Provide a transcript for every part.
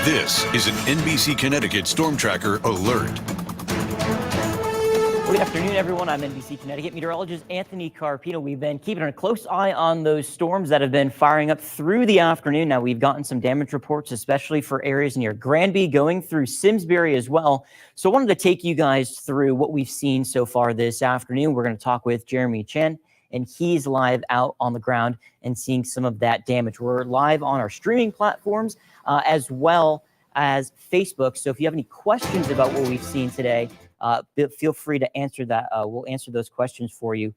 This is an NBC Connecticut Storm Tracker alert. Good afternoon, everyone. I'm NBC Connecticut meteorologist Anthony Carpino. We've been keeping a close eye on those storms that have been firing up through the afternoon. Now, we've gotten some damage reports, especially for areas near Granby, going through Simsbury as well. So I wanted to take you guys through what we've seen so far this afternoon. We're going to talk with Jeremy Chen, and he's live out on the ground and seeing some of that damage. We're live on our streaming platforms as well as Facebook. So if you have any questions about what we've seen today, feel free to answer that. We'll answer those questions for you,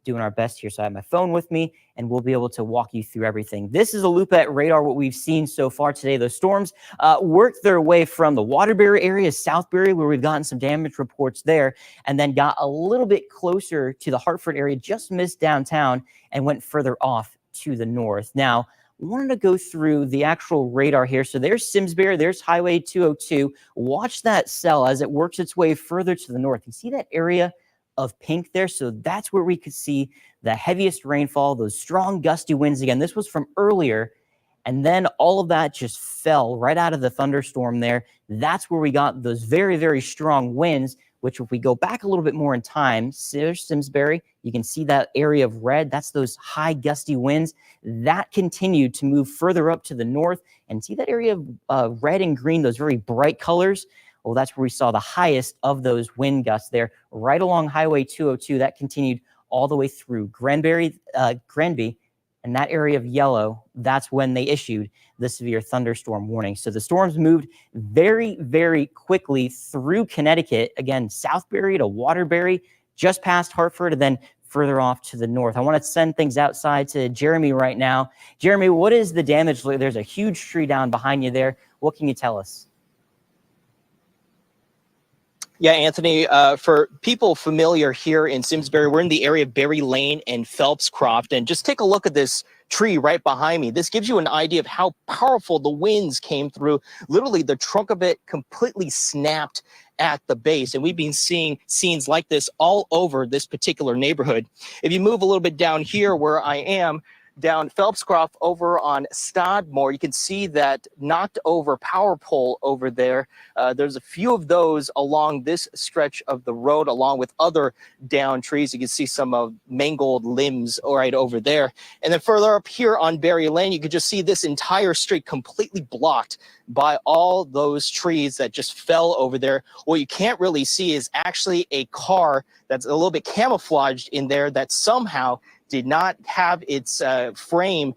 doing our best here. So I have my phone with me, and we'll be able to walk you through everything. This is a loop at radar, what we've seen so far today. Those storms worked their way from the Waterbury area, Southbury, where we've gotten some damage reports there, and then got a little bit closer to the Hartford area, just missed downtown, and went further off to the north. Now, we wanted to go through the actual radar here. So there's Simsbury, there's Highway 202. Watch that cell as it works its way further to the north. You see that area of pink there? So that's where we could see the heaviest rainfall, those strong gusty winds. Again, this was from earlier, and then all of that just fell right out of the thunderstorm there. That's where we got those very, very strong winds, which if we go back a little bit more in time, there's Simsbury. You can see that area of red. That's those high gusty winds. That continued to move further up to the north. And see that area of red and green, those very bright colors? Well, that's where we saw the highest of those wind gusts there, right along Highway 202. That continued all the way through Granby, and that area of yellow, that's when they issued the severe thunderstorm warning. So the storms moved very, very quickly through Connecticut. Again, Southbury to Waterbury, just past Hartford, and then further off to the north. I want to send things outside to Jeremy right now. Jeremy, what is the damage? There's a huge tree down behind you there. What can you tell us? Yeah, Anthony, for people familiar here in Simsbury, we're in the area of Berry Lane and Phelpscroft. And just take a look at this tree right behind me. This gives you an idea of how powerful the winds came through. Literally, the trunk of it completely snapped at the base. And we've been seeing scenes like this all over this particular neighborhood. If you move a little bit down here where I am, down Phelpscroft over on Stodmore, you can see that knocked over power pole over there. There's a few of those along this stretch of the road, along with other down trees. You can see some of mangled limbs right over there. And then further up here on Berry Lane, you can just see this entire street completely blocked by all those trees that just fell over there. What you can't really see is actually a car that's a little bit camouflaged in there that somehow did not have its frame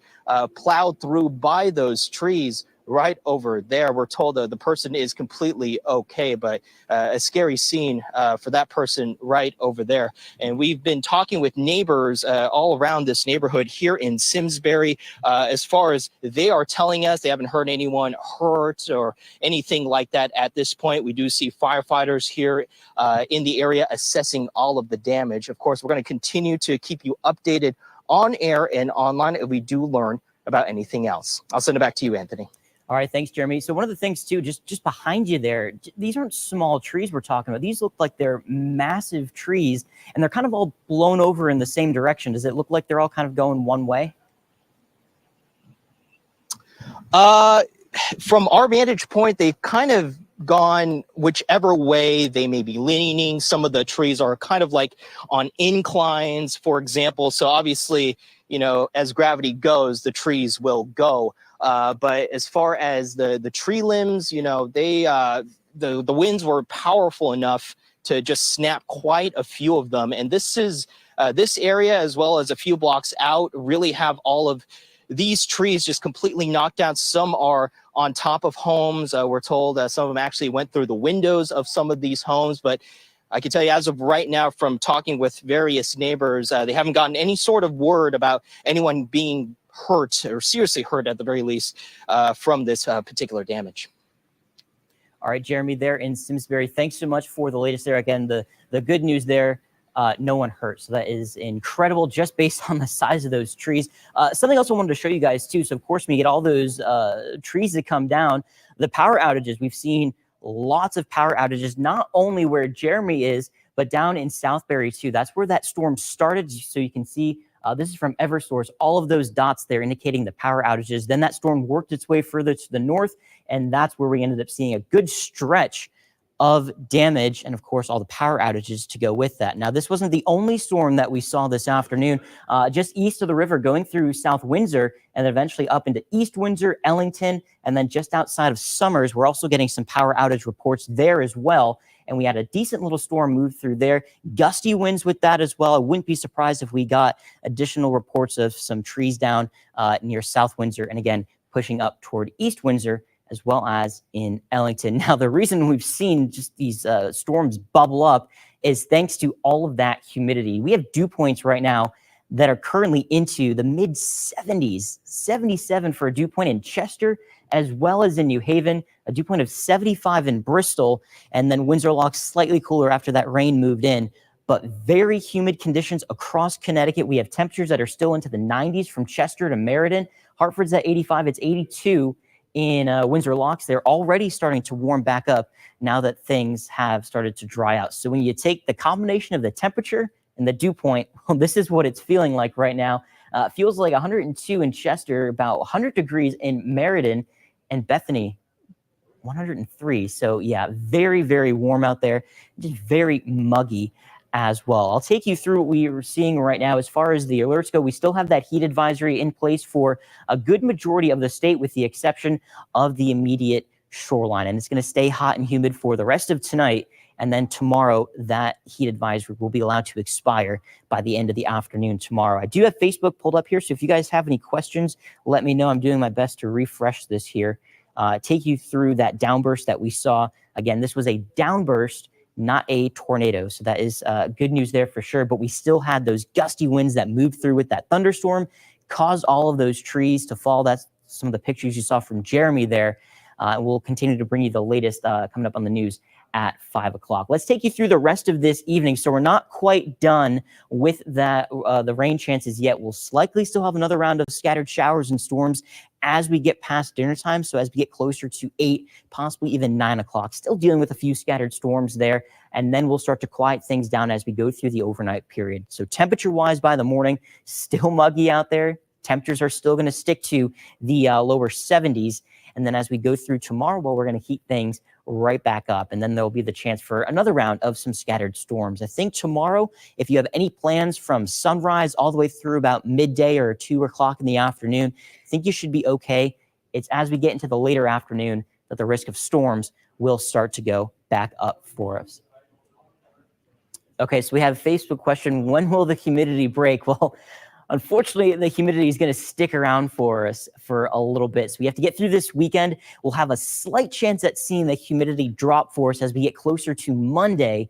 plowed through by those trees right over there. We're told the person is completely okay, but a scary scene for that person right over there. And we've been talking with neighbors all around this neighborhood here in Simsbury. As far as they are telling us, they haven't heard anyone hurt or anything like that at this point. We do see firefighters here in the area assessing all of the damage. Of course, we're going to continue to keep you updated on air and online if we do learn about anything else. I'll send it back to you, Anthony. All right, thanks, Jeremy. So one of the things, too, just behind you there, these aren't small trees we're talking about. These look like they're massive trees, and they're kind of all blown over in the same direction. Does it look like they're all kind of going one way? From our vantage point, they've kind of gone whichever way they may be leaning. Some of the trees are kind of like on inclines, for example. So obviously, you know, as gravity goes, the trees will go. But as far as the tree limbs, you know, they the winds were powerful enough to just snap quite a few of them. And this is this area, as well as a few blocks out, really have all of these trees just completely knocked down. Some are on top of homes. We're told some of them actually went through the windows of some of these homes. But I can tell you as of right now, from talking with various neighbors, they haven't gotten any sort of word about anyone being hurt, or seriously hurt at the very least, from this particular damage. All right, Jeremy, there in Simsbury, thanks so much for the latest there. Again, the good news there, no one hurt. So that is incredible, just based on the size of those trees. Something else I wanted to show you guys too. So of course, when you get all those trees that come down, the power outages, we've seen lots of power outages, not only where Jeremy is, but down in Southbury too. That's where that storm started. So you can see This is from Eversource. All of those dots there indicating the power outages. Then that storm worked its way further to the north, and that's where we ended up seeing a good stretch of damage and, of course, all the power outages to go with that. Now, this wasn't the only storm that we saw this afternoon. Just east of the river, going through South Windsor and then eventually up into East Windsor, Ellington, and then just outside of Summers, we're also getting some power outage reports there as well. And we had a decent little storm move through there. Gusty winds with that as well. I wouldn't be surprised if we got additional reports of some trees down near South Windsor, and again, pushing up toward East Windsor, as well as in Ellington. Now, the reason we've seen just these storms bubble up is thanks to all of that humidity. We have dew points right now that are currently into the mid 70s, 77 for a dew point in Chester, as well as in New Haven, a dew point of 75 in Bristol, and then Windsor Loch slightly cooler after that rain moved in. But very humid conditions across Connecticut. We have temperatures that are still into the 90s from Chester to Meriden. Hartford's at 85, it's 82 in Windsor Locks. They're already starting to warm back up now that things have started to dry out. So when you take the combination of the temperature and the dew point, well, this is what it's feeling like right now. Feels like 102 in Chester, about 100 degrees in Meriden, and Bethany, 103. So yeah, very, very warm out there, just very muggy as well. I'll take you through what we are seeing right now. As far as the alerts go, we still have that heat advisory in place for a good majority of the state, with the exception of the immediate shoreline. And it's going to stay hot and humid for the rest of tonight. And then tomorrow, that heat advisory will be allowed to expire by the end of the afternoon tomorrow. I do have Facebook pulled up here, so if you guys have any questions, let me know. I'm doing my best to refresh this here. Take you through that downburst that we saw. Again, this was a downburst, not a tornado. So that is good news there for sure. But we still had those gusty winds that moved through with that thunderstorm, caused all of those trees to fall. That's some of the pictures you saw from Jeremy there. We'll continue to bring you the latest coming up on the news at 5 o'clock. Let's take you through the rest of this evening. So we're not quite done with that, the rain chances yet. We'll likely still have another round of scattered showers and storms as we get past dinner time. So as we get closer to 8, possibly even 9 o'clock, still dealing with a few scattered storms there. And then we'll start to quiet things down as we go through the overnight period. So temperature-wise by the morning, still muggy out there. Temperatures are still going to stick to the lower 70s. And then as we go through tomorrow, well, we're going to heat things right back up. And then there'll be the chance for another round of some scattered storms. I think tomorrow, if you have any plans from sunrise all the way through about midday or 2 o'clock in the afternoon, I think you should be okay. It's as we get into the later afternoon that the risk of storms will start to go back up for us. Okay, so we have a Facebook question. When will the humidity break? Well, unfortunately, the humidity is going to stick around for us for a little bit. So we have to get through this weekend. We'll have a slight chance at seeing the humidity drop for us as we get closer to Monday,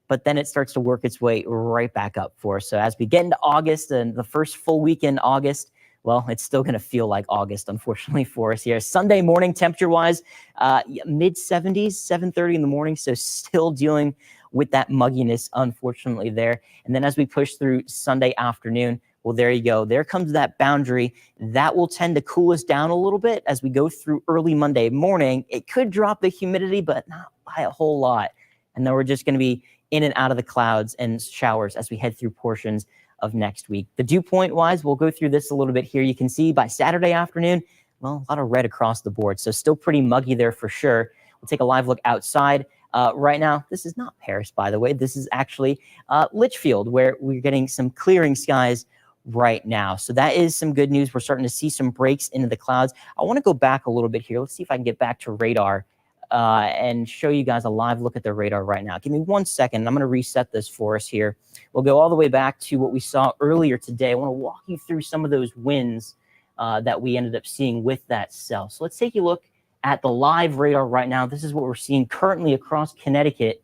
but then it starts to work its way right back up for us. So as we get into August and the first full week in August, well, it's still going to feel like August, unfortunately, for us here. Sunday morning, temperature-wise, mid-70s, 7:30 in the morning, so still dealing with that mugginess, unfortunately, there. And then as we push through Sunday afternoon, well, there you go. There comes that boundary. That will tend to cool us down a little bit as we go through early Monday morning. It could drop the humidity, but not by a whole lot. And then we're just going to be in and out of the clouds and showers as we head through portions of next week. The dew point wise, we'll go through this a little bit here. You can see by Saturday afternoon, well, a lot of red across the board. So still pretty muggy there for sure. We'll take a live look outside. Right now, this is not Paris, by the way. This is actually Litchfield, where we're getting some clearing skies right now. So that is some good news. We're starting to see some breaks into the clouds. I want to go back a little bit here. Let's see if I can get back to radar and show you guys a live look at the radar right now. Give me 1 second. I'm going to reset this for us here. We'll go all the way back to what we saw earlier today. I want to walk you through some of those winds that we ended up seeing with that cell. So let's take a look at the live radar right now. This is what we're seeing currently across Connecticut.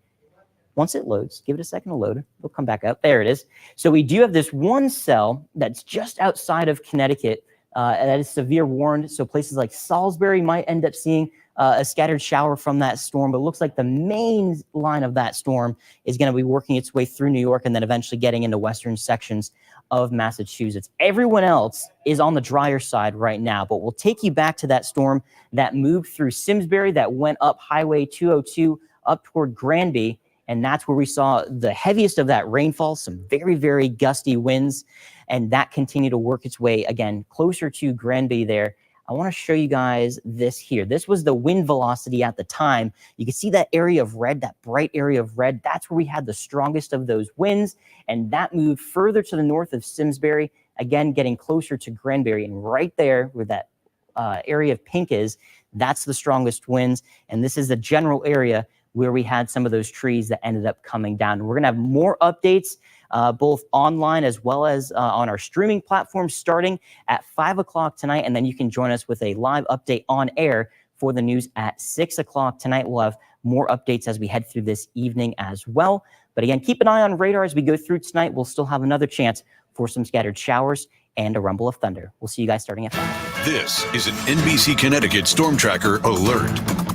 Once it loads, give it a second to load. It'll come back up. There it is. So we do have this one cell that's just outside of Connecticut that is severe warned. So places like Salisbury might end up seeing a scattered shower from that storm, but it looks like the main line of that storm is going to be working its way through New York and then eventually getting into western sections of Massachusetts. Everyone else is on the drier side right now, but we'll take you back to that storm that moved through Simsbury, that went up Highway 202 up toward Granby. and that's where we saw the heaviest of that rainfall, some very, very gusty winds, and that continued to work its way, again, closer to Granby there. I want to show you guys this here. This was the wind velocity at the time. You can see that area of red, that bright area of red. That's where we had the strongest of those winds, and that moved further to the north of Simsbury, again, getting closer to Granbury. And right there where that area of pink is, that's the strongest winds. And this is the general area where we had some of those trees that ended up coming down. We're going to have more updates both online as well as on our streaming platform starting at 5 o'clock tonight. And then you can join us with a live update on air for the news at 6 o'clock tonight. We'll have more updates as we head through this evening as well. But again, keep an eye on radar as we go through tonight. We'll still have another chance for some scattered showers and a rumble of thunder. We'll see you guys starting at 5. This is an NBC Connecticut Storm Tracker alert.